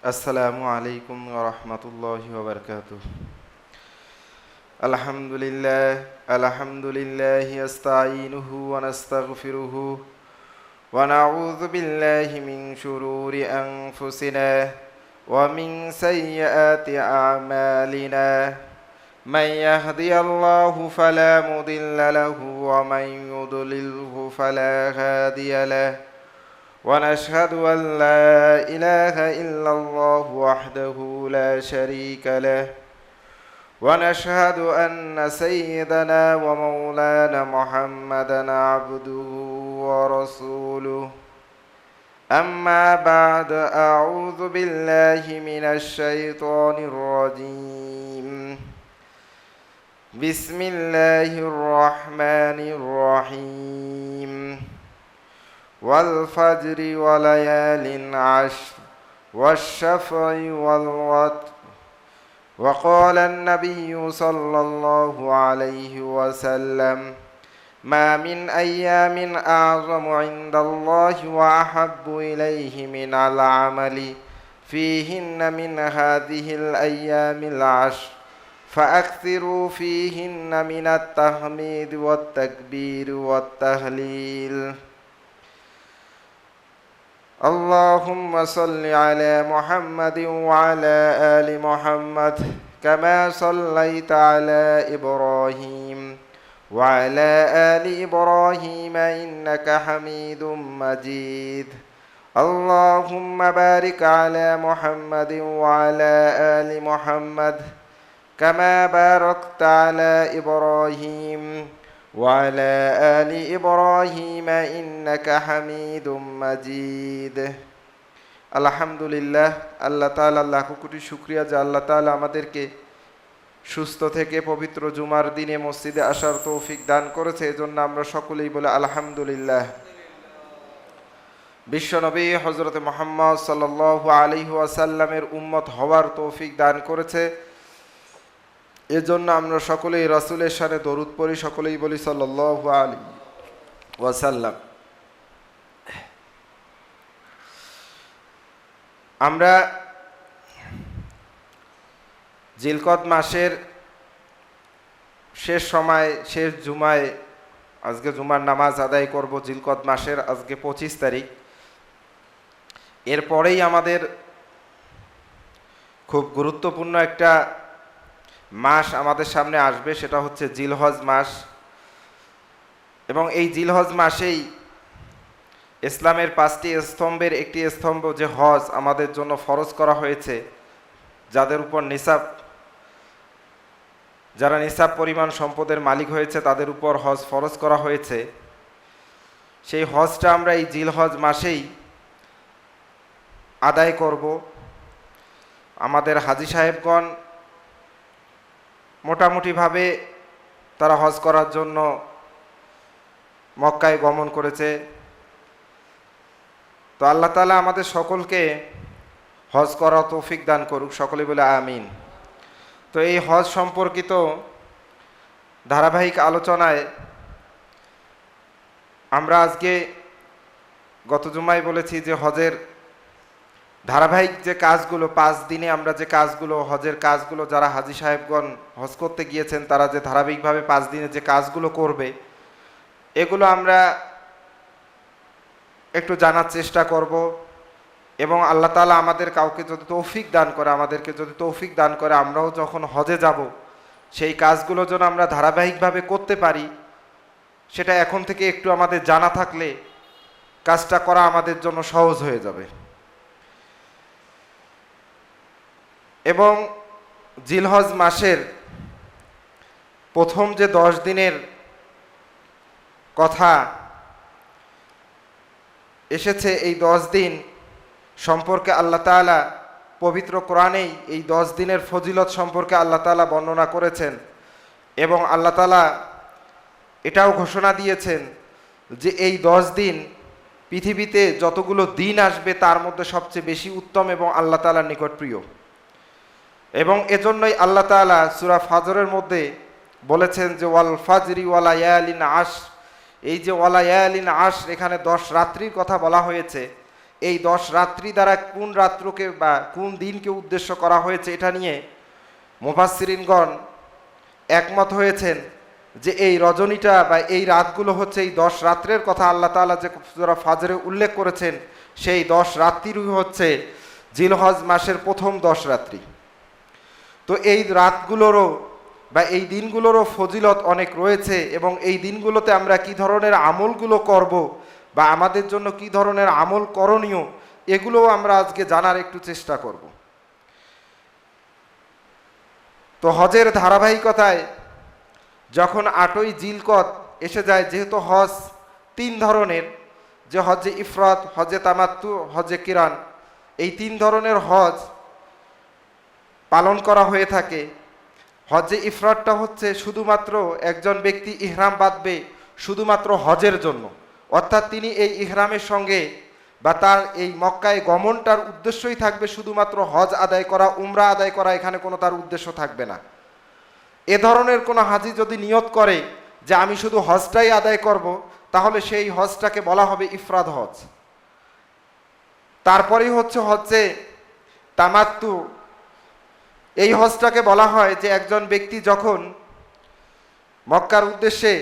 আসসালামু আলাইকুম ওয়া রাহমাতুল্লাহি ওয়া বারাকাতুহু। আলহামদুলিল্লাহি আস্তাঈনুহু ওয়া নাস্তাগফিরুহু ওয়া নাউযু বিল্লাহি মিন শুরুরি আনফুসিনা ওয়া মিন সাইয়্যাতি আ'মালিনা। মান ইয়াহদিয়াল্লাহু ফালা মুদিল্লা লাহু ওয়া মান ইউদ্লিলহু ফালা হাদিয়া লাহু। ونشهد أن لا إله إلا الله وحده لا شريك له ونشهد أن سيدنا ومولانا محمدا عبده ورسوله. أما بعد، أعوذ بالله من الشيطان الرجيم. بسم الله الرحمن الرحيم. والفجر وليال عشر والشفع والوتر. وقال النبي صلى الله عليه وسلم: ما من أيام أعظم عند الله وأحب إليه من العمل فيهن من هذه الأيام العشر فأكثروا فيهن من التحميد والتكبير والتهليل. اللهم صل على محمد وعلى آل محمد كما صليت على إبراهيم وعلى آل إبراهيم إنك حميد مجيد. اللهم بارك على محمد وعلى آل محمد كما باركت على إبراهيم وعلى آل إبراهيم إنك حميد مجيد. আলহামদুলিল্লাহ, আল্লাহ তাআলা লাখ কোটি শুকরিয়া যে আল্লাহ তাআলা আমাদেরকে সুস্থ থেকে পবিত্র জুমার দিনে মসজিদে আসার তৌফিক দান করেছে। এজন্য আমরা সকলেই বলে আলহামদুলিল্লাহ। বিশ্বনবী হযরত মুহাম্মদ সাল্লাল্লাহু আলাইহি ওয়াসাল্লামের উম্মত হওয়ার তৌফিক দান করেছে। এজন্য আমরা সকলেই রাসূলের শানে দরুদ পড়ি, সকলেই বলি সাল্লাল্লাহু আলাইহি ওয়াসাল্লাম। আমরা জিলকদ মাসের শেষ সময়, শেষ জুমায় আজকে জুমার নামাজ আদায় করব। জিলকদ মাসের আজকে 25 তারিখ। এরপরেই আমাদের খুব গুরুত্বপূর্ণ একটা মাস আমাদের সামনে আসবে, সেটা হচ্ছে জিলহজ মাস। এবং এই জিলহজ মাসেই ইসলামের 5টি স্তম্ভের একটি স্তম্ভ যে হজ আমাদের জন্য ফরজ করা হয়েছে। যাদের উপর যারা নিসাব পরিমাণ সম্পদের মালিক হয়েছে তাদের উপর হজ ফরজ করা হয়েছে। সেই হজটা আমরা এই জিলহজ মাসেই আদায় করব। আমাদের হাজী সাহেবগণ মোটামুটিভাবে তারা হজ করার জন্য মক্কায় গমন করেছে। তো আল্লাহ তাআলা আমাদের সকলকে হজ করার তৌফিক দান করুক, সকলে বলে আমিন। তো এই হজ সম্পর্কিত ধারাবাহিক আলোচনায় আমরা আজকে গত জুমায় বলেছি যে হজের ধারাবাহিক যে কাজগুলো, 5 দিনে আমরা যে কাজগুলো, হজের কাজগুলো যারা হাজী সাহেবগণ হজ করতে গিয়েছেন তারা যে ধারাবাহিকভাবে 5 দিনে যে কাজগুলো করবে, এগুলো আমরা একটু জানার চেষ্টা করব। এবং আল্লাহ তাআলা আমাদের কাউকে যদি তৌফিক দান করে, আমাদেরকে যদি তৌফিক দান করে, আমরাও যখন হজে যাব সেই কাজগুলো যেন আমরা ধারাবাহিকভাবে করতে পারি, সেটা এখন থেকে একটু আমাদের জানা থাকলে কাজটা করা আমাদের জন্য সহজ হয়ে যাবে। এবং জিলহজ মাসের প্রথম যে 10 দিনের কথা এসেছে, এই 10 দিন সম্পর্কে আল্লাহ তাআলা পবিত্র কোরআনেই এই 10 দিনের ফজিলত সম্পর্কে আল্লাহ তাআলা বর্ণনা করেছেন। এবং আল্লাহ তাআলা এটাও ঘোষণা দিয়েছেন যে এই 10 দিন পৃথিবীতে যতগুলো দিন আসবে তার মধ্যে সবচেয়ে বেশি উত্তম এবং আল্লাহ তাআলার নিকট প্রিয়। এবং এজন্যই আল্লাহ তাআলা সূরা ফাজরের মধ্যে বলেছেন যে ওয়াল ফাজরি ওয়া লায়ালিন আশর। এই যে ওয়া লায়ালিন আশর, এখানে 10 রাত্রির কথা বলা হয়েছে। এই 10 রাত্রি দ্বারা কোন রাত্রকে বা কোন দিনকে উদ্দেশ্য করা হয়েছে এটা নিয়ে মুফাসসিরিনগণ একমত হয়েছেন যে এই রজনীটা বা এই রাতগুলো হচ্ছে এই 10 রাত্রের কথা আল্লাহ তাআলা যে সূরা ফাজরে উল্লেখ করেছেন, সেই 10 রাত্রিরই হচ্ছে জিলহজ মাসের প্রথম 10 রাত্রি। তো এই রাতগুলোরও বা এই দিনগুলোরও ফজিলত অনেক রয়েছে, এবং এই দিনগুলোতে আমরা কি ধরনের আমলগুলো করব বা আমাদের জন্য কি ধরনের আমল করণীয়, এগুলোও আমরা আজকে জানার একটু চেষ্টা করব। তো হজের ধারাবাহিকতায় যখন 8ই জিলকদ এসে যায়, যেহেতু হজ 3 ধরনের, যে হজে ইফরাদ, হজে তামাত্তু, হজে কিরান, এই 3 ধরনের হজ পালন করা হয়ে থাকে। হজে ইফরাদটা হচ্ছে শুধুমাত্র একজন ব্যক্তি ইহরাম বাঁধবে শুধুমাত্র হজের জন্য, অর্থাৎ তিনি এই ইহরামের সঙ্গে বা তার এই মক্কায় গমনটার উদ্দেশ্যই থাকবে শুধুমাত্র হজ আদায় করা, উমরা আদায় করা, এখানে কোনো তার উদ্দেশ্য থাকবে না। এ ধরনের কোনো হাজি যদি নিয়ত করে যে আমি শুধু হজটাই আদায় করব, তাহলে সেই হজটাকে বলা হবে ইফরাদ হজ। তারপরেই হচ্ছে হজ্জে তামাত্তু। এই হজটাকে বলা হয় যে একজন ব্যক্তি যখন মক্কার উদ্দেশ্যে,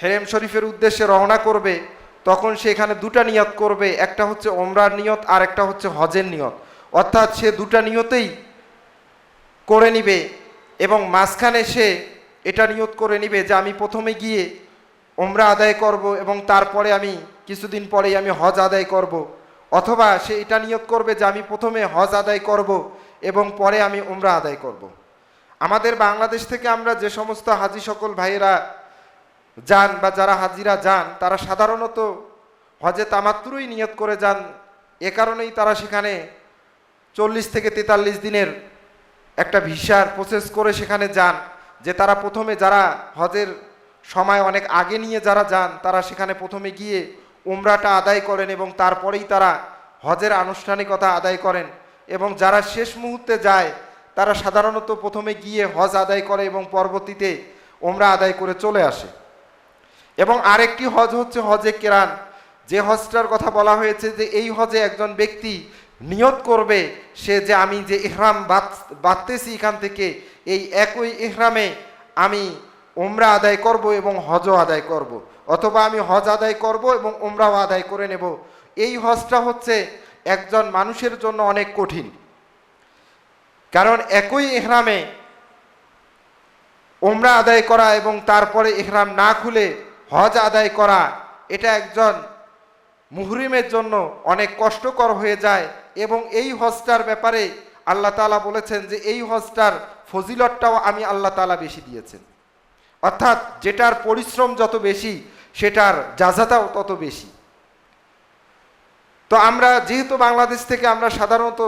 হেরেম শরীফের উদ্দেশ্যে রওনা করবে, তখন সে এখানে 2টা নিয়ত করবে, একটা হচ্ছে ওমরার নিয়ত আর একটা হচ্ছে হজের নিয়ত, অর্থাৎ সে 2টা নিয়তেই করে নিবে, এবং মাঝখানে সে এটা নিয়ত করে নিবে যে আমি প্রথমে গিয়ে ওমরা আদায় করব এবং তারপরে আমি কিছুদিন পরেই আমি হজ আদায় করব, অথবা সে এটা নিয়ত করবে যে আমি প্রথমে হজ আদায় করব এবং পরে আমি ওমরা আদায় করব। আমাদের বাংলাদেশ থেকে আমরা যে সমস্ত হাজি সকল ভাইয়েরা যান বা যারা হাজিরা যান, তারা সাধারণত হজে তামাত্তুরই নিয়ত করে যান। এ কারণেই তারা সেখানে 40 থেকে 43 দিনের একটা ভিসার প্রসেস করে সেখানে যান, যে তারা প্রথমে যারা হজের সময় অনেক আগে নিয়ে যারা যান, তারা সেখানে প্রথমে গিয়ে উমরাটা আদায় করেন এবং তারপরেই তারা হজের আনুষ্ঠানিকতা আদায় করেন। এবং যারা শেষ মুহূর্তে যায়, তারা সাধারণত প্রথমে গিয়ে হজ আদায় করে এবং পরবর্তীতে উমরা আদায় করে চলে আসে। এবং আরেকটি হজ হচ্ছে হজে কেরান, যে হজটার কথা বলা হয়েছে যে এই হজে একজন ব্যক্তি নিয়ত করবে সে যে আমি যে ইহরাম বাঁধতেছি এখান থেকে, এই একই ইহরামে আমি উমরা আদায় করব এবং হজও আদায় করব, অথবা আমি হজ আদায় করব এবং উমরাও আদায় করে নেব। এই হজটা হচ্ছে একজন মানুষের জন্য অনেক কঠিন, কারণ একই ইহরামে উমরা আদায় করা এবং তারপরে ইহরাম না খুলে হজ আদায় করা, এটা একজন মুহরিমের জন্য অনেক কষ্টকর হয়ে যায়। এবং এই হজটার ব্যাপারে আল্লাহ তাআলা বলেছেন যে এই হজটার ফজিলতটাও আমি আল্লাহ তাআলা বেশি দিয়েছেন, অর্থাৎ যেটার পরিশ্রম যত বেশি সেটার জাযাটাও তত বেশি। তো আমরা যেহেতু বাংলাদেশ থেকে আমরা সাধারণত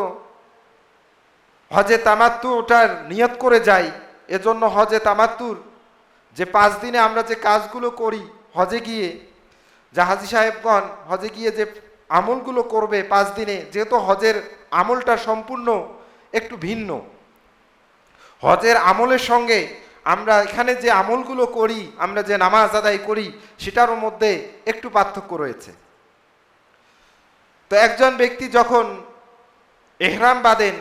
হজে তামাত্তুটার নিয়ত করে যাই, এজন্য হজে তামাত্তুর যে 5 দিনে আমরা যে কাজগুলো করি হজে গিয়ে, যা হাজি সাহেবগণ হজে গিয়ে যে আমলগুলো করবে 5 দিনে, যেহেতু হজের আমলটা সম্পূর্ণ একটু ভিন্ন, হজের আমলের সঙ্গে আমরা এখানে যে আমলগুলো করি, আমরা যে নামাজ আদায় করি, সেটার মধ্যে একটু পার্থক্য রয়েছে। তো একজন ব্যক্তি যখন ইহরাম বাঁধেন,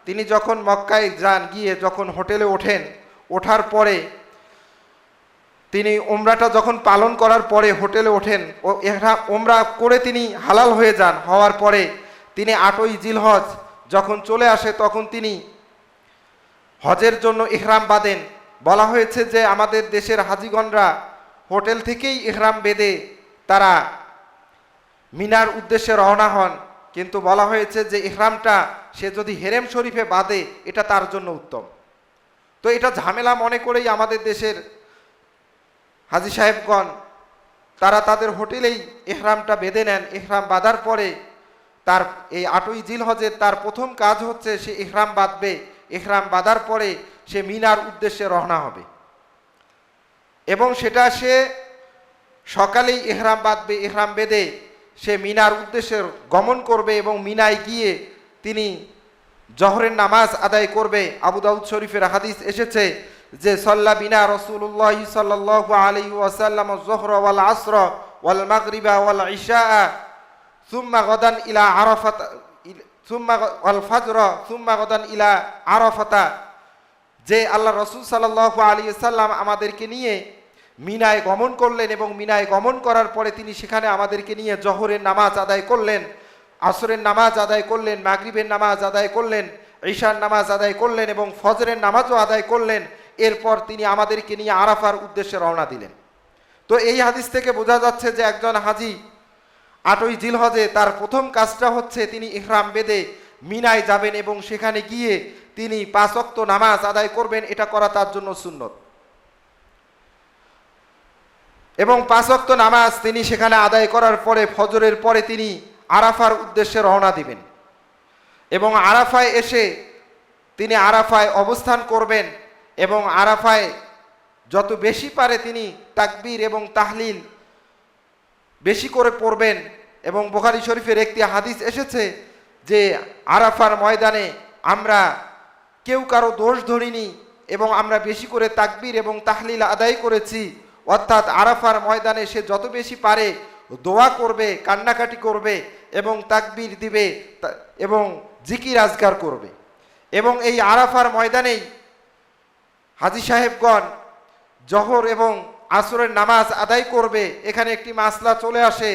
তিনি যখন মক্কায় যান, গিয়ে যখন হোটেলে ওঠেন, ওঠার পরে তিনি উমরাটা যখন পালন করার পরে হোটেলে ওঠেন, ও ইহরাম উমরা করে তিনি হালাল হয়ে যান, হওয়ার পরে তিনি 8ই জিলহজ যখন চলে আসে, তখন তিনি হজের জন্য ইহরাম বাঁধেন। বলা হয়েছে যে আমাদের দেশের হাজিগণরা হোটেল থেকেই ইহরাম বেঁধে তারা মিনার উদ্দেশ্যে রওনা হন, কিন্তু বলা হয়েছে যে ইহরামটা সে যদি হেরেম শরীফে বাঁধে এটা তার জন্য উত্তম। তো এটা ঝামেলা মনে করেই আমাদের দেশের হাজি সাহেবগণ তারা তাদের হোটেলেই ইহরামটা বেঁধে নেন। ইহরাম বাঁধার পরে তার এই 8ই জিলহজের তার প্রথম কাজ হচ্ছে সে ইহরাম বাঁধবে। ইহরাম বাঁধার পরে সে মিনার উদ্দেশ্যে রওনা হবে এবং সেটা সে সকালেই ইহরাম বাঁধবে, ইহরাম বেঁধে সে মিনার উদ্দেশ্যে গমন করবে এবং মিনায় গিয়ে তিনি জহরের নামাজ আদায় করবে। আবু দাউদ শরীফের হাদিস এসেছে যে সাল্লা বিনা রাসূলুল্লাহ সাল্লাল্লাহু আলাইহি ওয়াসাল্লাম যুহর ওয়াল আসর ওয়াল মাগরিবা ওয়াল ইশা সুম্মা গদান ইলা আরাফাত সুম্মা ওয়াল ফাজর সুম্মা গদান ইলা আরাফাতা, যে আল্লাহ রাসূল সাল্লাল্লাহু আলাইহি সাল্লাম আমাদেরকে নিয়ে মিনায় গমন করলেন এবং মিনায় গমন করার পরে তিনি সেখানে আমাদেরকে নিয়ে জোহরের নামাজ আদায় করলেন, আসরের নামাজ আদায় করলেন, মাগরিবের নামাজ আদায় করলেন, ঈশার নামাজ আদায় করলেন এবং ফজরের নামাজও আদায় করলেন। এরপর তিনি আমাদেরকে নিয়ে আরাফার উদ্দেশ্যে রওনা দিলেন। তো এই হাদিস থেকে বোঝা যাচ্ছে যে একজন হাজি 8ই জিলহজে তার প্রথম কাজটা হচ্ছে তিনি ইহরাম বেঁধে মিনায় যাবেন এবং সেখানে গিয়ে তিনি 5 ওয়াক্ত নামাজ আদায় করবেন। এটা করা তার জন্য সুন্নত এবং 5 ওয়াক্ত নামাজ তিনি সেখানে আদায় করার পরে ফজরের পরে তিনি আরাফার উদ্দেশ্যে রওনা দিবেন এবং আরাফায় এসে তিনি আরাফায় অবস্থান করবেন এবং আরাফায় যত বেশি পারে তিনি তাকবীর এবং তাহলিল বেশি করে পড়বেন। এবং বুখারী শরীফের একটি হাদিস এসেছে যে আরাফার ময়দানে আমরা কেউ কারো দোষ ধরিনি এবং আমরা বেশি করে তাকবীর এবং তাহলিল আদায় করেছি। অর্থাৎ আরাফার ময়দানে সে যত বেশি পারে দোয়া করবে, কান্নাকাটি করবে এবং তাকবীর দিবে এবং জিকির আজকার করবে। এবং এই আরাফার ময়দানেই হাজী সাহেবগণ জোহর এবং আসরের নামাজ আদায় করবে। এখানে একটি মাসলা চলে আসে,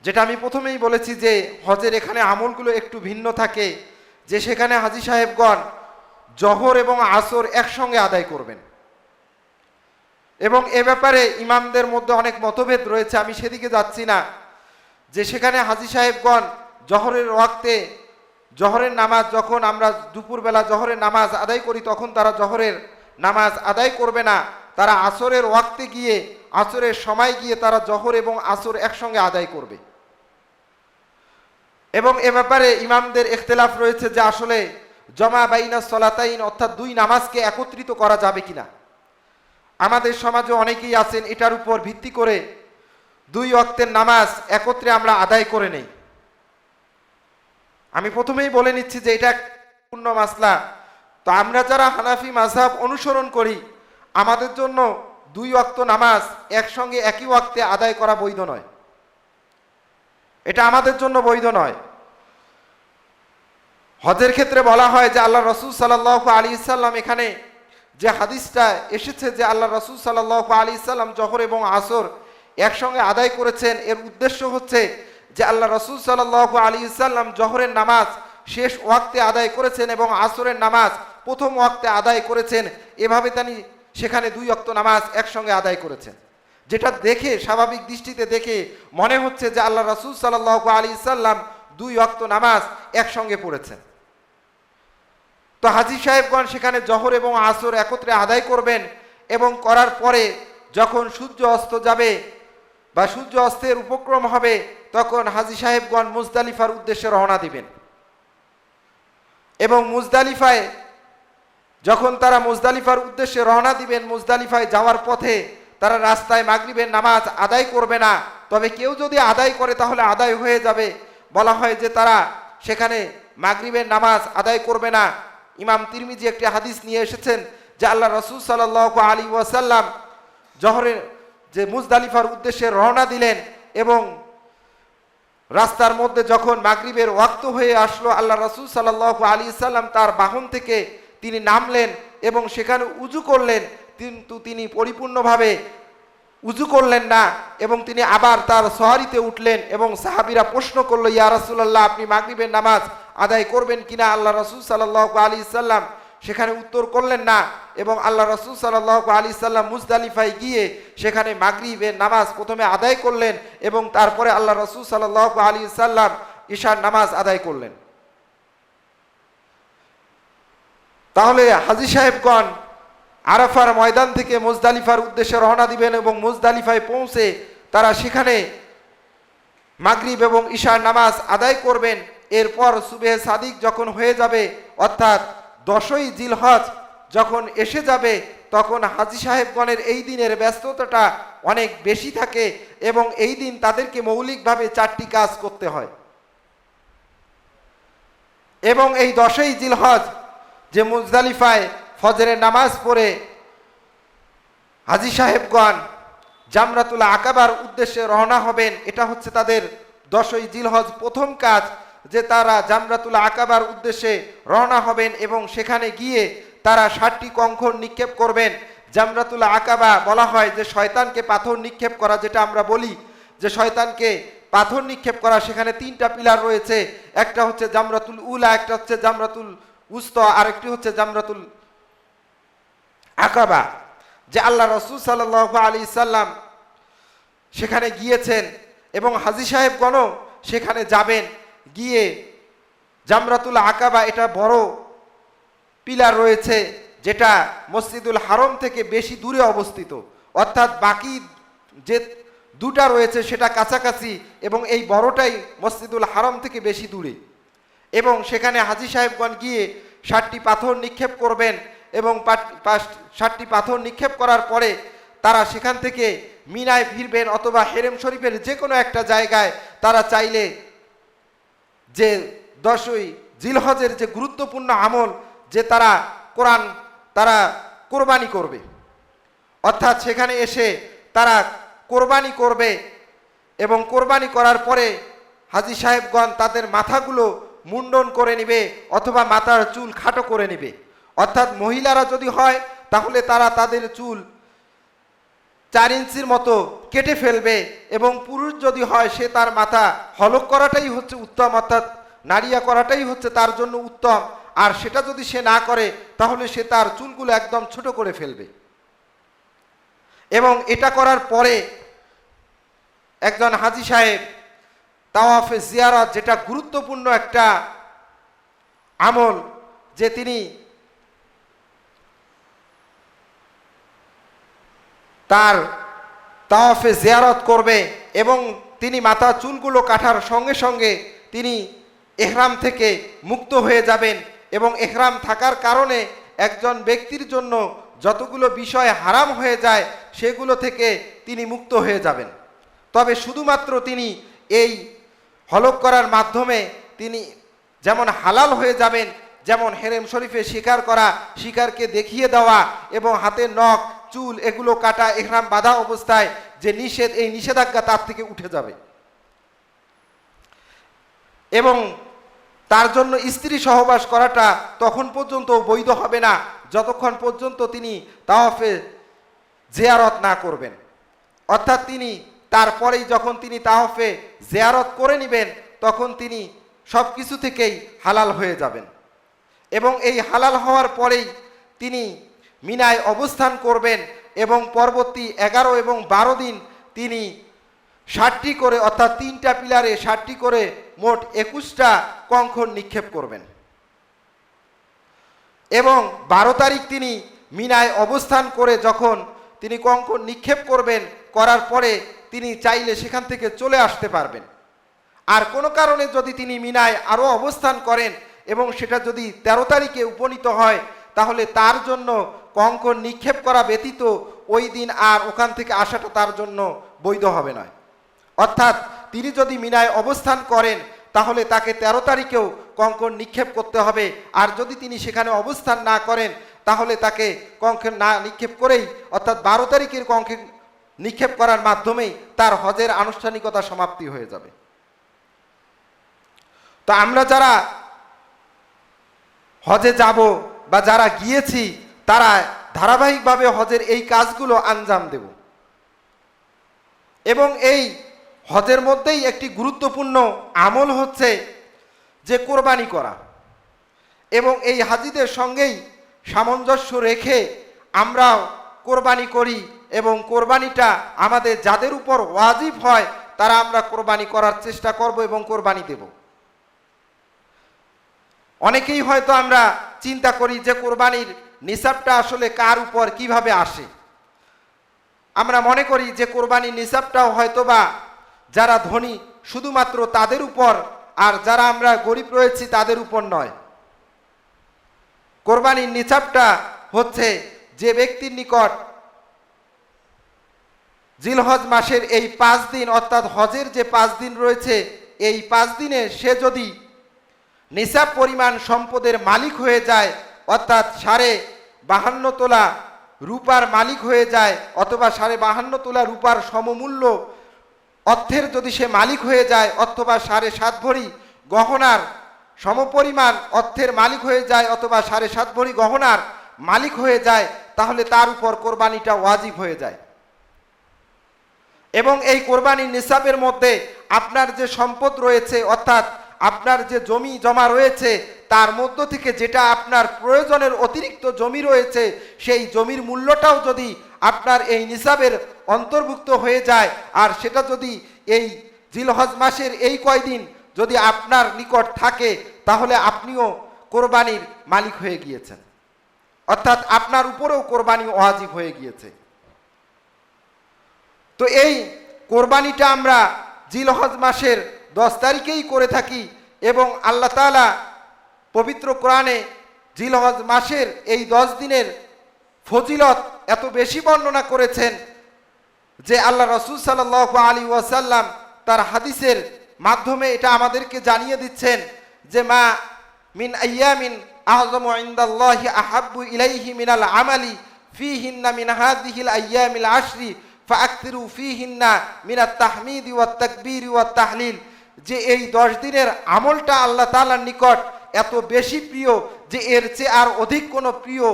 যেটা আমি প্রথমেই বলেছি যে হজের এখানে আমলগুলো একটু ভিন্ন থাকে, যে সেখানে হাজী সাহেবগণ জোহর এবং আসর একসঙ্গে আদায় করবেন এবং এ ব্যাপারে ইমামদের মধ্যে অনেক মতভেদ রয়েছে, আমি সেদিকে যাচ্ছি না। যে সেখানে হাজী সাহেবগণ জোহরের ওয়াক্তে জোহরের নামাজ যখন আমরা দুপুরবেলা জোহরের নামাজ আদায় করি তখন তারা জোহরের নামাজ আদায় করবে না, তারা আসরের ওয়াক্তে গিয়ে আসরের সময় গিয়ে তারা জোহর এবং আসর একসঙ্গে আদায় করবে। এবং এ ব্যাপারে ইমামদের ইখতিলাফ রয়েছে যে আসলে জমা বাইনা সলাতাইন অর্থাৎ 2 নামাজকে একত্রিত করা যাবে কিনা। আমাদের সমাজে অনেকেই আছেন এটার উপর ভিত্তি করে 2 ওয়াক্তের নামাজ একত্রে আমরা আদায় করে নেই। আমি প্রথমেই বলে নিচ্ছি যে এটা পূর্ণ মাসলা। তো আমরা যারা হানাফি মাযহাব অনুসরণ করি আমাদের জন্য 2 ওয়াক্ত নামাজ একসঙ্গে একই ওয়াক্তে আদায় করা বৈধ নয়, এটা আমাদের জন্য বৈধ নয়। হজের ক্ষেত্রে বলা হয় যে আল্লাহ রাসূল সাল্লাল্লাহু আলাইহি সাল্লাম এখানে যে হাদিসটা এসেছে যে আল্লাহ রাসূল সাল্লাল্লাহু আলাইহি সাল্লাম জোহর এবং আসর একসঙ্গে আদায় করেছেন, এর উদ্দেশ্য হচ্ছে যে আল্লাহ রাসূল সাল্লাল্লাহু আলাইহি সাল্লাম জোহরের নামাজ শেষ ওয়াক্তে আদায় করেছেন এবং আসরের নামাজ প্রথম ওয়াক্তে আদায় করেছেন। এভাবে তিনি সেখানে 2 ওয়াক্ত নামাজ একসঙ্গে আদায় করেছেন, যেটা দেখে স্বাভাবিক দৃষ্টিতে দেখে মনে হচ্ছে যে আল্লাহ রাসূল সাল্লাল্লাহু আলাইহি সাল্লাম 2 ওয়াক্ত নামাজ একসঙ্গে পড়েছেন। তো হাজী সাহেবগণ সেখানে জোহর এবং আসর একত্রে আদায় করবেন এবং করার পরে যখন সূর্য অস্ত যাবে বা সূর্য অস্তের উপক্রম হবে তখন হাজী সাহেবগণ মুজদালিফার উদ্দেশ্যে রওনা দিবেন এবং মুজদালিফায় যখন তারা মুজদালিফার উদ্দেশ্যে রওনা দিবেন মুজদালিফায় যাওয়ার পথে তারা রাস্তায় মাগরিবের নামাজ আদায় করবে না, তবে কেউ যদি আদায় করে তাহলে আদায় হয়ে যাবে। বলা হয় যে তারা সেখানে মাগরিবের নামাজ আদায় করবে না। ইমাম তিরমিজি একটি হাদিস নিয়ে এসেছেন যে আল্লাহ রাসূল সাল্লাল্লাহু আলাইহি ওয়াসাল্লাম জোহরের যে মুজদালিফার উদ্দেশ্যে রওনা দিলেন এবং রাস্তার মধ্যে যখন মাগরিবের ওয়াক্ত হয়ে আসলো আল্লাহ রাসূল সাল্লাল্লাহু আলাইহি সাল্লাম তার বাহন থেকে তিনি নামলেন এবং সেখানে উযু করলেন, কিন্তু তিনি পরিপূর্ণভাবে উযু করলেন না এবং তিনি আবার তার সওয়ারিতে উঠলেন এবং সাহাবীরা প্রশ্ন করলো, ইয়া রাসূলুল্লাহ আপনি মাগরিবের নামাজ আদায় করবেন কিনা? আল্লাহ রাসূল সাল্লাল্লাহু আলাইহি সাল্লাম সেখানে উত্তর করলেন না এবং আল্লাহ রাসূল সাল্লাল্লাহু আলাইহি সাল্লাম মুজদালিফায় গিয়ে সেখানে মাগরিবের নামাজ প্রথমে আদায় করলেন এবং তারপরে আল্লাহ রাসূল সাল্লাল্লাহু আলাইহি সাল্লাম ঈশার নামাজ আদায় করলেন। তাহলে হাজী সাহেবগণ আরাফার ময়দান থেকে মুজদালিফার উদ্দেশ্যে রওনা দিবেন এবং মুজদালিফায় পৌঁছে তারা সেখানে মাগরিব এবং ঈশার নামাজ আদায় করবেন। এরপর সুবহে সাদিক যখন হয়ে যাবে অর্থাৎ 10ই জিলহজ যখন এসে যাবে তখন হাজী সাহেবগণের এই দিনের ব্যস্ততাটা অনেক বেশি থাকে এবং এই দিন তাদেরকে মৌলিকভাবে 4টি কাজ করতে হয় এবং এই 10ই জিলহজ যে মুজদালিফায় ফজরের নামাজ পড়ে হাজী সাহেবগণ জামরাতুল আকাবার উদ্দেশ্যে রওনা হবেন। এটা হচ্ছে তাদের 10ই জিলহজ প্রথম কাজ, যে তারা জামরাতুল আকাবার উদ্দেশ্যে রওনা হবেন এবং সেখানে গিয়ে তারা 7টি কঙ্কর নিক্ষেপ করবেন। জামরাতুল আকাবা বলা হয় যে শয়তানকে পাথর নিক্ষেপ করা, যেটা আমরা বলি যে শয়তানকে পাথর নিক্ষেপ করা। সেখানে 3টা পিলার রয়েছে, একটা হচ্ছে জামরাতুল উলা, একটা হচ্ছে জামরাতুল উস্তা, আরেকটি হচ্ছে জামরাতুল আকাবা। যে আল্লাহ রসুল সাল্লাল্লাহু আলাইহি সাল্লাম সেখানে গিয়েছেন এবং হাজী সাহেবগণও সেখানে যাবেন। গিয়ে জামরাতুল আকাবা, এটা বড় পিলার রয়েছে যেটা মসজিদুল হারম থেকে বেশি দূরে অবস্থিত, অর্থাৎ বাকি যে 2টা রয়েছে সেটা কাছাকাছি এবং এই বড়টাই মসজিদুল হারম থেকে বেশি দূরে। এবং সেখানে হাজী সাহেবগণ গিয়ে 7টি পাথর নিক্ষেপ করবেন এবং 7টি পাথর নিক্ষেপ করার পরে তারা সেখান থেকে মিনায় ফিরবেন অথবা হেরেম শরীফের যে কোনো একটা জায়গায় তারা চাইলে যে 10ই জিলহজের যে গুরুত্বপূর্ণ আমল যে তারা কোরবানি করবে, অর্থাৎ সেখানে এসে তারা কোরবানি করবে এবং কোরবানি করার পরে হাজী সাহেবগণ তাদের মাথাগুলো মুন্ডন করে নেবে অথবা মাথার চুল খাটো করে নেবে। অর্থাৎ মহিলারা যদি হয় তাহলে তারা তাদের চুল 4 ইঞ্চির মতো কেটে ফেলবে এবং পুরুষ যদি হয় সে তার মাথা হলক করাটাই হচ্ছে উত্তম, অর্থাৎ নাড়িয়া করাটাই হচ্ছে তার জন্য উত্তম। আর সেটা যদি সে না করে তাহলে সে তার চুলগুলো একদম ছোট করে ফেলবে। এবং এটা করার পরে একজন হাজী সাহেব তাওয়াফে জিয়ারত, যেটা গুরুত্বপূর্ণ একটা আমল, যে তিনি তার তাওয়াফে জিয়ারত করবে এবং তিনি মাথার চুলগুলো কাটার সঙ্গে সঙ্গে তিনি ইহরাম থেকে মুক্ত হয়ে যাবেন। এবং ইহরাম থাকার কারণে একজন ব্যক্তির জন্য যতগুলো বিষয় হারাম হয়ে যায় সেগুলো থেকে তিনি মুক্ত হয়ে যাবেন। তবে শুধুমাত্র তিনি এই হলক করার মাধ্যমে তিনি যেমন হালাল হয়ে যাবেন, যেমন হেরেম শরীফে শিকার করা, শিকারকে দেখিয়ে দেওয়া এবং হাতের নখ চুল এগুলো কাটা ইহরাম বাঁধা অবস্থায় যে নিষেধ, এই নিষেধাজ্ঞা তার থেকে উঠে যাবে। এবং তার জন্য স্ত্রী সহবাস করাটা তখন পর্যন্ত বৈধ হবে না যতক্ষণ পর্যন্ত তিনি তাওয়াফে জিয়ারত না করবেন। অর্থাৎ তিনি তারপরেই যখন তিনি তাওয়াফে জিয়ারত করে নেবেন তখন তিনি সব কিছু থেকেই হালাল হয়ে যাবেন। এবং এই হালাল হওয়ার পরেই তিনি মিনায় অবস্থান করবেন এবং পরবর্তী 11 এবং 12 দিন তিনি 60টি করে, অর্থাৎ 3টা পিলারে 60টি করে মোট 21টা কঙ্কর নিক্ষেপ করবেন। এবং 12 তারিখ তিনি মিনায় অবস্থান করে যখন তিনি কঙ্কর নিক্ষেপ করবেন, করার পরে তিনি চাইলে সেখান থেকে চলে আসতে পারবেন। আর কোনো কারণে যদি তিনি মিনায় আরও অবস্থান করেন এবং সেটা যদি 13 তারিখে উপনীত হয় তাহলে তার জন্য কঙ্কর নিক্ষেপ করা ব্যতীত ওই দিন আর ওখান থেকে আসাটা তার জন্য বৈধ হবে না। অর্থাৎ তিনি যদি মিনায় অবস্থান করেন তাহলে তাকে 13 তারিখেও কঙ্কর নিক্ষেপ করতে হবে। আর যদি তিনি সেখানে অবস্থান না করেন তাহলে তাকে কঙ্কর না নিক্ষেপ করেই, অর্থাৎ 12 তারিখের কঙ্কর নিক্ষেপ করার মাধ্যমেই তার হজের আনুষ্ঠানিকতা সমাপ্তি হয়ে যাবে। তো আমরা যারা হজে যাব বা যারা গিয়েছি তারা ধারাবাহিকভাবে হজের এই কাজগুলো আঞ্জাম দেব। এবং এই হজের মধ্যেই একটি গুরুত্বপূর্ণ আমল হচ্ছে যে কোরবানি করা। এবং এই হাজীদের সঙ্গেই সামঞ্জস্য রেখে আমরাও কোরবানি করি এবং কোরবানিটা আমাদের যাদের উপর ওয়াজিব হয় তারা আমরা কোরবানি করার চেষ্টা করব এবং কোরবানি দেব। অনেকেই হয়তো আমরা চিন্তা করি যে কোরবানির নিসাবটা আসলে কার উপর কিভাবে আসে। আমরা মনে করি যে কোরবানির নিসাবটাও হয়তোবা যারা ধনী শুধুমাত্র তাদের উপর, আর যারা আমরা গরিব রয়েছি তাদের উপর নয়। কোরবানির নিসাবটা হচ্ছে যে ব্যক্তির নিকট জিলহজ মাসের এই 5 দিন, অর্থাৎ হজের যে 5 দিন রয়েছে এই 5 দিনে সে যদি নিসাব পরিমাণ সম্পদের মালিক হয়ে যায়, অর্থাৎ 52.5 তোলা রূপার মালিক হয়ে যায়, অথবা 52.5 তোলা রূপার সমমূল্য অর্থের যদি সে মালিক হয়ে যায়, অথবা 7.5 ভরি গহনার সমপরিমাণ অর্থের মালিক হয়ে যায়, অথবা 7.5 ভরি গহনার মালিক হয়ে যায়, তাহলে তার উপর কোরবানিটা ওয়াজিব হয়ে যায়। এবং এই কোরবানির নিসাবের মধ্যে আপনার যে সম্পদ রয়েছে, অর্থাৎ আপনার যে জমি জমা রয়েছে, তার মধ্য থেকে যেটা আপনার প্রয়োজনের অতিরিক্ত জমি রয়েছে, সেই জমির মূল্যটাও যদি আপনার এই নিসাবের অন্তর্ভুক্ত হয়ে যায়, আর সেটা যদি এই জিলহজ মাসের এই কয়দিন যদি আপনার নিকট থাকে, তাহলে আপনিও কোরবানির মালিক হয়ে গিয়েছেন, অর্থাৎ আপনার উপরেও কোরবানি ওয়াজিব হয়ে গিয়েছে। তো এই কোরবানিটা আমরা জিলহজ মাসের 10 তারিখেই করে থাকি, এবং আল্লাহ তাআলা পবিত্র কোরআনে জিলহজ মাসের এই 10 দিনের ফজিলত এত বেশি বর্ণনা করেছেন যে আল্লাহ রাসূল সাল্লাল্লাহু আলাইহি ওয়াসাল্লাম তার হাদিসের মাধ্যমে এটা আমাদেরকে জানিয়ে দিচ্ছেন যে মা মিন আইয়ামিন আযমু ইনদাল্লাহি আহাব্বু ইলাইহি মিনাল আমালি ফীহিন্না মিন হাযিহিল আইয়ামিল আশরি ফাআকতিরু ফীহিন্না মিনাত তাহমিদি ওয়াত তাকবীরি ওয়াত তাহলিল। যে এই 10 দিনের আমলটা আল্লাহ তাআলার নিকট এত বেশি প্রিয় যে এর চেয়ে আর অধিক কোনো প্রিয়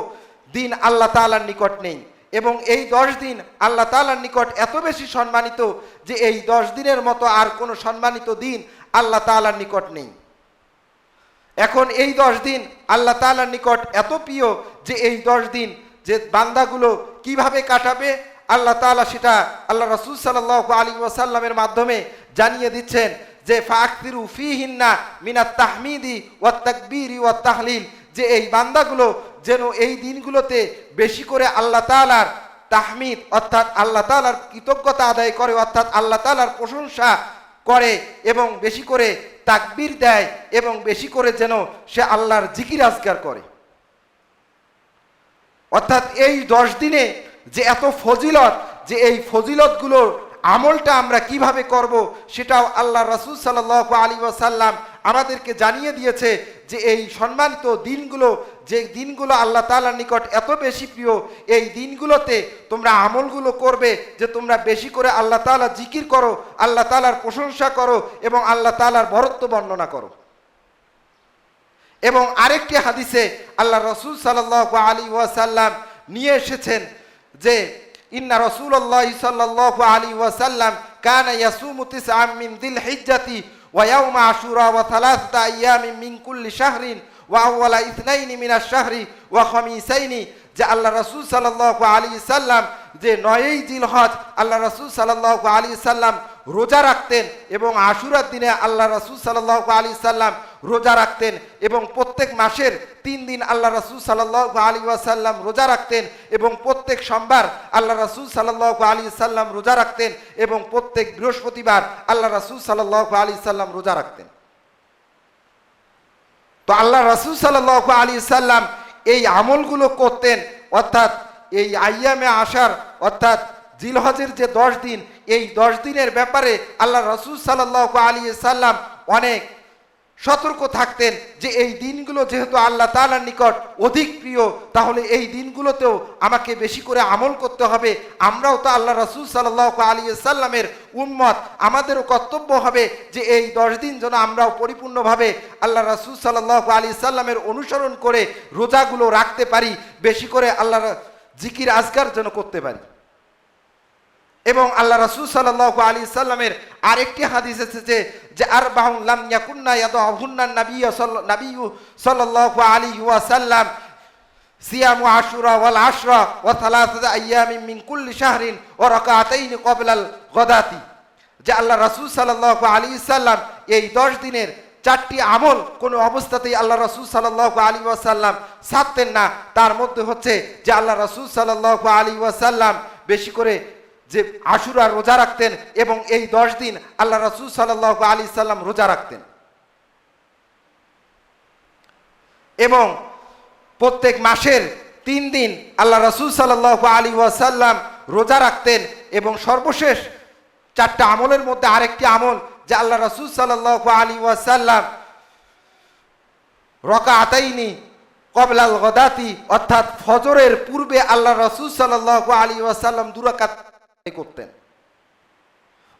দিন আল্লাহ তাআলার নিকট নেই, এবং এই 10 দিন আল্লাহ তাআলার নিকট এত বেশি সম্মানিত যে এই 10 দিনের মতো আর কোনো সম্মানিত দিন আল্লাহ তাআলার নিকট নেই। এখন এই 10 দিন আল্লাহ তাআলার নিকট এত প্রিয় যে এই 10 দিন যে বান্দাগুলো কিভাবে কাটাবে, আল্লাহ তাআলা সেটা আল্লাহ রাসূল সাল্লাল্লাহু আলাইহি ওয়াসাল্লামের মাধ্যমে জানিয়ে দিচ্ছেন যে ফাআকতিরু ফীহিন্না মিনাত তাহমিদি ওয়াত তাকবীরি ওয়াত তাহলিল। যে এই বান্দাগুলো যেন এই দিনগুলোতে বেশি করে আল্লাহ তাআলার তাহমিদ অর্থাৎ আল্লাহ তাআলার কৃতজ্ঞতা আদায় করে, অর্থাৎ আল্লাহ তাআলার প্রশংসা করে, এবং বেশি করে তাকবীর দেয়, এবং বেশি করে যেন সে আল্লাহর জিকির আজকার করে। অর্থাৎ এই 10 দিনে যে এত ফজিলত, যে এই ফজিলতগুলোর আমলটা আমরা কিভাবে করব সেটাও আল্লাহ রাসূল সাল্লাল্লাহু আলাইহি ওয়াসাল্লাম আমাদেরকে জানিয়ে দিয়েছে যে এই সম্মানিত দিনগুলো, যে দিনগুলো আল্লাহ তাআলার নিকট এত বেশি প্রিয়, এই দিনগুলোতে তোমরা আমলগুলো করবে যে তোমরা বেশি করে আল্লাহ তাআলা জিকির করো, আল্লাহ তাআলার প্রশংসা করো, এবং আল্লাহ তাআলার বরত্ব বর্ণনা করো। এবং আরেকটি হাদিসে আল্লাহ রাসূল সাল্লাল্লাহু আলাইহি ওয়াসাল্লাম নিয়ে এসেছেন যে ইন্না রাসূলুল্লাহি সাল্লাল্লাহু আলাইহি ওয়াসাল্লাম কানা ইয়াসুমু 9 মিন যিলহিজ্জাতি ওয়া ইয়াউমা আশুরা ওয়া 3 আইয়ামিন মিন কুল্লি শাহরিন ওয়া আউওয়ালা 2 মিনাশ শাহরি ওয়া খামিসাইনি। যে আল্লাহ রাসূল সাল্লাল্লাহু আলাইহি সাল্লাম যে 9ই জিলহজ আল্লাহ রাসূল সাল্লাল্লাহু আলাইহি সাল্লাম রোজা রাখতেন, এবং আশুরার দিনে আল্লাহ রাসূল সাল্লাল্লাহু আলাইহি সাল্লাম রোজা রাখতেন, এবং প্রত্যেক মাসের 3 দিন আল্লাহ রাসূল সাল্লাল্লাহু আলাইহি ওয়াসাল্লাম রোজা রাখতেন, এবং প্রত্যেক সোমবার আল্লাহ রাসূল সাল্লাল্লাহু আলাইহি সাল্লাম রোজা রাখতেন, এবং প্রত্যেক বৃহস্পতিবার আল্লাহ রাসূল সাল্লাল্লাহু আলাইহি সাল্লাম রোজা রাখতেন। তো আল্লাহ রাসূল সাল্লাল্লাহু আলাইহি সাল্লাম এই আমলগুলো করতেন, অর্থাৎ এই আইয়ামে আশার অর্থাৎ জিলহজের যে 10 দিন, এই 10 দিনের ব্যাপারে আল্লাহ রাসূল সাল্লাল্লাহু আলাইহি সাল্লাম অনেক সতর্ক থাকতেন যে এই দিনগুলো যেহেতু আল্লাহ তাআলার নিকট অধিক প্রিয়, তাহলে এই দিনগুলোতেও আমাকে বেশি করে আমল করতে হবে। আমরাও তো আল্লাহ রাসূল সাল্লাল্লাহু আলাইহি সাল্লামের উম্মত, আমাদেরও কর্তব্য হবে যে এই 10 দিন যেন আমরাও পরিপূর্ণভাবে আল্লাহ রাসূল সাল্লাল্লাহু আলাইহি সাল্লামের অনুসরণ করে রোজাগুলো রাখতে পারি, বেশি করে আল্লাহর জিকির আজকার যেন করতে পারি। এবং আল্লাহ রাসূল সাল্লাল্লাহু আলাইহি সাল্লামের আরেকটি হাদিস এসেছে যে আরবাউন লাম ইয়াকুন্না ইয়াদহুন্না নাবিয়্যু সাল্লাল্লাহু আলাইহি ওয়াসাল্লাম সিয়ামু আশুরা ওয়াল আশরা ওয়া 3 আইয়ামিন মিন কুল্লি শাহরিন ওয়া রাকাতাইন ক্বাবলাল গাদাতি। যে আল্লাহ রাসূল সাল্লাল্লাহু আলাইহি সাল্লাম এই 10 দিনের 4টি আমল কোনো অবস্থাতেই আল্লাহ রাসূল সাল্লাল্লাহু আলাইহি ওয়াসাল্লাম ছাড়তেন না। তার মধ্যে হচ্ছে যে আল্লাহ রাসূল সাল্লাল্লাহু আলাইহি ওয়াসাল্লাম বেশি করে যে আশুরা রোজা রাখতেন, এবং এই 10 দিন আল্লাহ রাসূল সাল্লাল্লাহু আলাইহি সাল্লাম রোজা রাখতেন, এবং প্রত্যেক মাসের 3 দিন আল্লাহ রাসূল সাল্লাল্লাহু আলাইহি ওয়াসাল্লাম রোজা রাখতেন। এবং সর্বশেষ 4টা আমলের মধ্যে আরেকটি আমল যে আল্লাহ রাসূল সাল্লাল্লাহু আলাইহি ওয়াসাল্লাম রাকাতাইনি কবলাল গদাতি, অর্থাৎ ফজরের পূর্বে আল্লাহ রাসূল সাল্লাল্লাহু আলাইহি ওয়াসাল্লাম 2 রাকাত করতেন।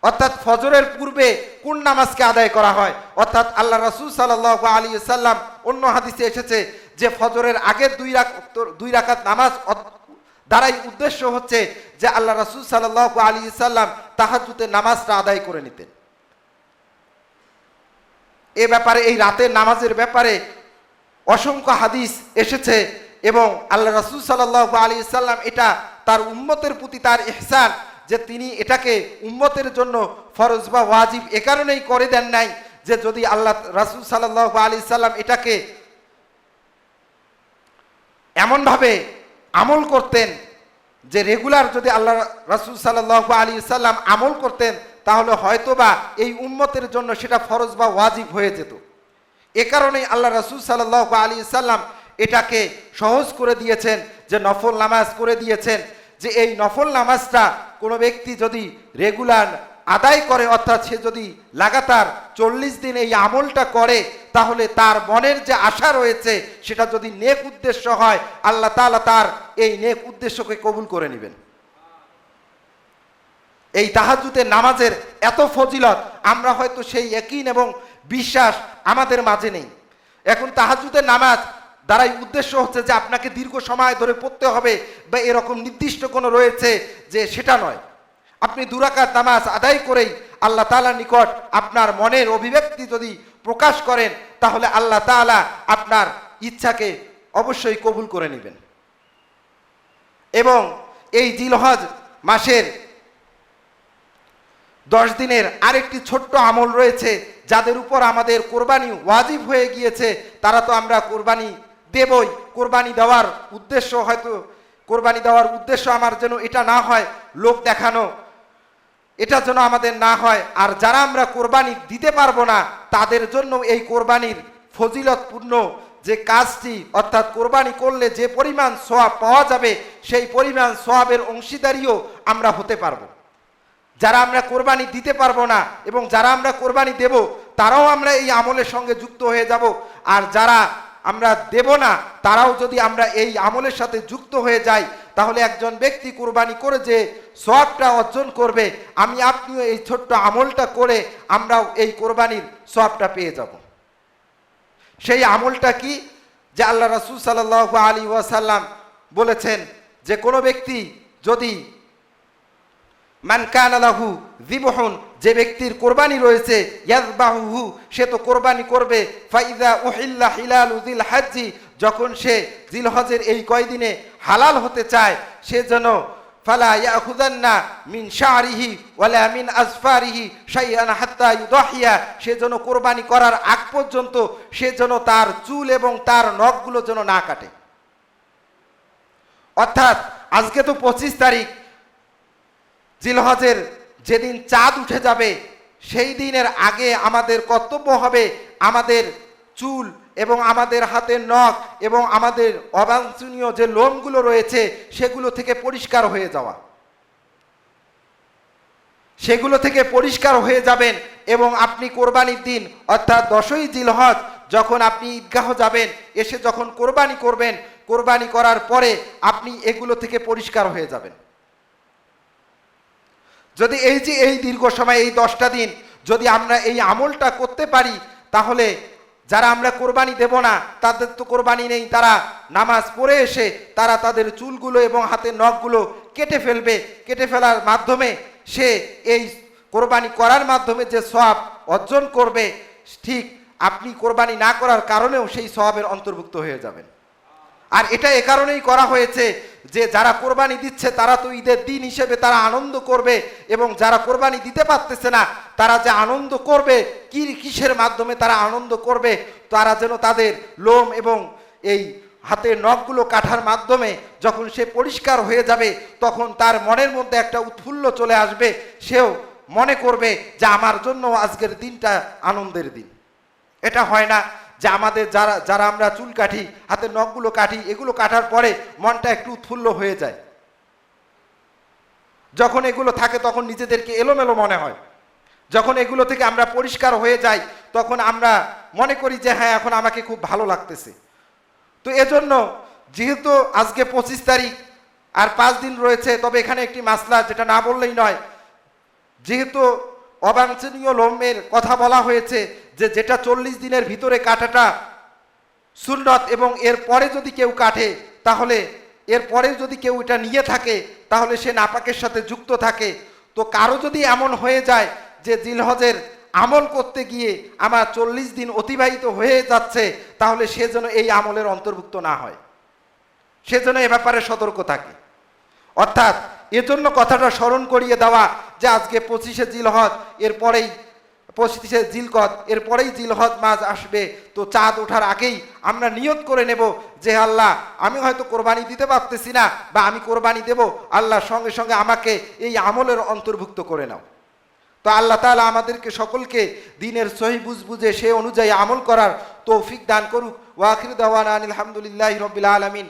অর্থাৎ ফজরের পূর্বে কোন নামাজকে আদায় করা হয়? অর্থাৎ আল্লাহ রাসূল সাল্লাল্লাহু আলাইহি ওয়াসাল্লাম, অন্য হাদিসে এসেছে যে ফজরের আগের 2 রাকাত নামাজ দ্বারাই উদ্দেশ্য হচ্ছে যে আল্লাহ রাসূল সাল্লাল্লাহু আলাইহি ওয়াসাল্লাম তাহাজ্জুদের নামাজটা আদায় করে নিতেন। এ ব্যাপারে, এই রাতের নামাজের ব্যাপারে অসংখ্য হাদিস এসেছে এবং আল্লাহ রাসূল সাল্লাল্লাহু আলাইহি ওয়াসাল্লাম এটা তার উম্মতের প্রতি তার ইহসান, যে তিনি এটাকে উম্মতের জন্য ফরজ বা ওয়াজিব এ কারণেই করে দেন নাই যে যদি আল্লাহ রাসূল সাল্লাল্লাহু আলাইহি ওয়াসাল্লাম এটাকে এমনভাবে আমল করতেন যে রেগুলার যদি আল্লাহ রাসূল সাল্লাল্লাহু আলাইহি ওয়াসাল্লাম আমল করতেন তাহলে হয়তোবা এই উম্মতের জন্য সেটা ফরজ বা ওয়াজিব হয়ে যেত। এ কারণেই আল্লাহ রাসূল সাল্লাল্লাহু আলাইহি ওয়াসাল্লাম এটাকে সহজ করে দিয়েছেন, যে নফল নামাজ করে দিয়েছেন, যে এই নফল নামাজটা কোনো ব্যক্তি যদি রেগুলার আদায় করে, অর্থাৎ সে যদি লাগাতার 40 দিন এই আমলটা করে, তাহলে তার মনের যে আশা রয়েছে সেটা যদি নেক উদ্দেশ্য হয়, আল্লাহ তাআলা তার এই নেক উদ্দেশ্যকে কবুল করে নেবেন। এই তাহাজ্জুদের নামাজের এত ফজিলত, আমরা হয়তো সেই ইয়াকিন এবং বিশ্বাস আমাদের মাঝে নেই। এখন তাহাজ্জুদের নামাজ দ্বারাই উদ্দেশ্য হচ্ছে যে আপনাকে দীর্ঘ সময় ধরে পড়তে হবে বা এরকম নির্দিষ্ট কোনো রয়েছে যে সেটা নয়। আপনি 2 রাকাত নামাজ আদায় করেই আল্লাহ তাআলার নিকট আপনার মনের অভিব্যক্তি যদি প্রকাশ করেন, তাহলে আল্লাহ তাআলা আপনার ইচ্ছাকে অবশ্যই কবুল করে নেবেন। এবং এই জিলহজ মাসের 10 দিনের আরেকটি ছোট্ট আমল রয়েছে, যাদের উপর আমাদের কোরবানি ওয়াজিব হয়ে গিয়েছে, তারা তো আমরা কোরবানি দেবই। কোরবানি দেওয়ার উদ্দেশ্য হয়তো, কোরবানি দেওয়ার উদ্দেশ্য আমার যেন এটা না হয় লোক দেখানো, এটা যেন আমাদের না হয়। আর যারা আমরা কোরবানি দিতে পারবো না, তাদের জন্য এই কোরবানির ফজিলতপূর্ণ যে কাজটি, অর্থাৎ কোরবানি করলে যে পরিমাণ সওয়াব পাওয়া যাবে, সেই পরিমাণ সওয়াবের অংশীদারিও আমরা হতে পারবো। যারা আমরা কোরবানি দিতে পারবো না এবং যারা আমরা কোরবানি দেব, তারাও আমরা এই আমলের সঙ্গে যুক্ত হয়ে যাব। আর যারা আমরা দেব না, তারাও যদি আমরা এই আমলের সাথে যুক্ত হয়ে যাই, তাহলে একজন ব্যক্তি কোরবানি করে যে সওয়াবটা অর্জন করবে, আমি আপনিও এই ছোট্ট আমলটা করে আমরাও এই কোরবানির সওয়াবটা পেয়ে যাব। সেই আমলটা কি? যে আল্লাহ রাসূল সাল্লাল্লাহু আলাইহি ওয়াসাল্লাম বলেছেন যে কোনো ব্যক্তি যদি মান কানা লাহু যিবহুন, যে ব্যক্তির কোরবানি রয়েছে, ইয়াযবাহুহু, সে তো কোরবানি করবে। ফাইযা উহিল্লা হিলালু যিল হজ্জি, যখন সে জিলহজের এই কয়দিনে হালাল হতে চায়, সে যেন ফালা ইয়াখুযান্না মিন শারিহি ওয়ালা মিন আসফারিহি শাইআন হাত্তা ইউদাহিয়া, সে যেন কোরবানি করার আগ পর্যন্ত সে যেন তার চুল এবং তার নখগুলো যেন না কাটে। অর্থাৎ আজকে তো 25 তারিখ, জিলহজের যেদিন চাঁদ উঠে যাবে সেই দিনের আগে আমাদের কর্তব্য হবে আমাদের চুল এবং আমাদের হাতের নখ এবং আমাদের অবাঞ্ছনীয় যে লোমগুলো রয়েছে সেগুলো থেকে পরিষ্কার হয়ে যাওয়া। সেগুলো থেকে পরিষ্কার হয়ে যাবেন এবং আপনি কোরবানির দিন, অর্থাৎ 10ই জিলহজ, যখন আপনি ঈদগাহ যাবেন, এসে যখন কোরবানি করবেন, কোরবানি করার পরে আপনি এগুলো থেকে পরিষ্কার হয়ে যাবেন। যদি এই যে এই দীর্ঘ সময় এই 10টা দিন যদি আমরা এই আমলটা করতে পারি, তাহলে যারা আমরা কোরবানি দেব না, তাদের তো কোরবানি নেই, তারা নামাজ পড়ে এসে তারা তাদের চুলগুলো এবং হাতের নখগুলো কেটে ফেলবে। কেটে ফেলার মাধ্যমে সে এই কোরবানি করার মাধ্যমে যে সওয়াব অর্জন করবে, ঠিক আপনি কোরবানি না করার কারণেও সেই সওয়াবের অন্তর্ভুক্ত হয়ে যাবেন। আর এটা এ কারণেই করা হয়েছে যে যারা কোরবানি দিচ্ছে তারা তো ঈদের দিন হিসেবে তারা আনন্দ করবে, এবং যারা কোরবানি দিতে পারতেছে না তারা যে আনন্দ করবে, কিসের মাধ্যমে তারা আনন্দ করবে, তারা যেন তাদের লোম এবং এই হাতের নখগুলো কাটার মাধ্যমে যখন সে পরিষ্কার হয়ে যাবে, তখন তার মনের মধ্যে একটা উৎফুল্ল চলে আসবে। সেও মনে করবে যে আমার জন্য আজকের দিনটা আনন্দের দিন। এটা হয় না যে আমাদের যারা আমরা চুল কাটি, হাতের নখগুলো কাটি, এগুলো কাটার পরে মনটা একটু উৎফুল্ল হয়ে যায়। যখন এগুলো থাকে তখন নিজেদেরকে এলোমেলো মনে হয়। যখন এগুলো থেকে আমরা পরিষ্কার হয়ে যাই, তখন আমরা মনে করি যে হ্যাঁ, এখন আমাকে খুব ভালো লাগতেছে। তো এজন্য যেহেতু আজকে 25 তারিখ আর 5 দিন রয়েছে, তবে এখানে একটি মাসলা যেটা না বললেই নয়, যেহেতু অবাঞ্ছনীয় লোমের কথা বলা হয়েছে, যে যেটা 40 দিনের ভিতরে কাটাটা সুন্নত, এবং এর পরে যদি কেউ কাটে, তাহলে এর পরে যদি কেউ এটা নিয়ে থাকে, তাহলে সে নাপাকের সাথে যুক্ত থাকে। তো কারো যদি এমন হয়ে যায় যে জিলহজের আমল করতে গিয়ে আমার 40 দিন অতিবাহিত হয়ে যাচ্ছে, তাহলে সে যেন এই আমলের অন্তর্ভুক্ত না হয়, সে যেন এ ব্যাপারে সতর্ক থাকে। অর্থাৎ এজন্য কথাটা স্মরণ করিয়ে দেওয়া যে আজকে 25শে জিলহজ, এরপরেই 25শে জিলকদ, এরপরেই জিলহজ মাস আসবে। তো চাঁদ ওঠার আগেই আমরা নিয়ত করে নেব যে আল্লাহ, আমি হয়তো কোরবানি দিতে পারতেছি না, বা আমি কোরবানি দেব, আল্লাহ সঙ্গে সঙ্গে আমাকে এই আমলের অন্তর্ভুক্ত করে নাও। তো আল্লাহ তাআলা আমাদেরকে সকলকে দিনের সহি বুঝে সে অনুযায়ী আমল করার তৌফিক দান করুক। ওয়া আখিরু দাওয়ানা আনিল হামদুলিল্লাহি রাব্বিল আলামিন।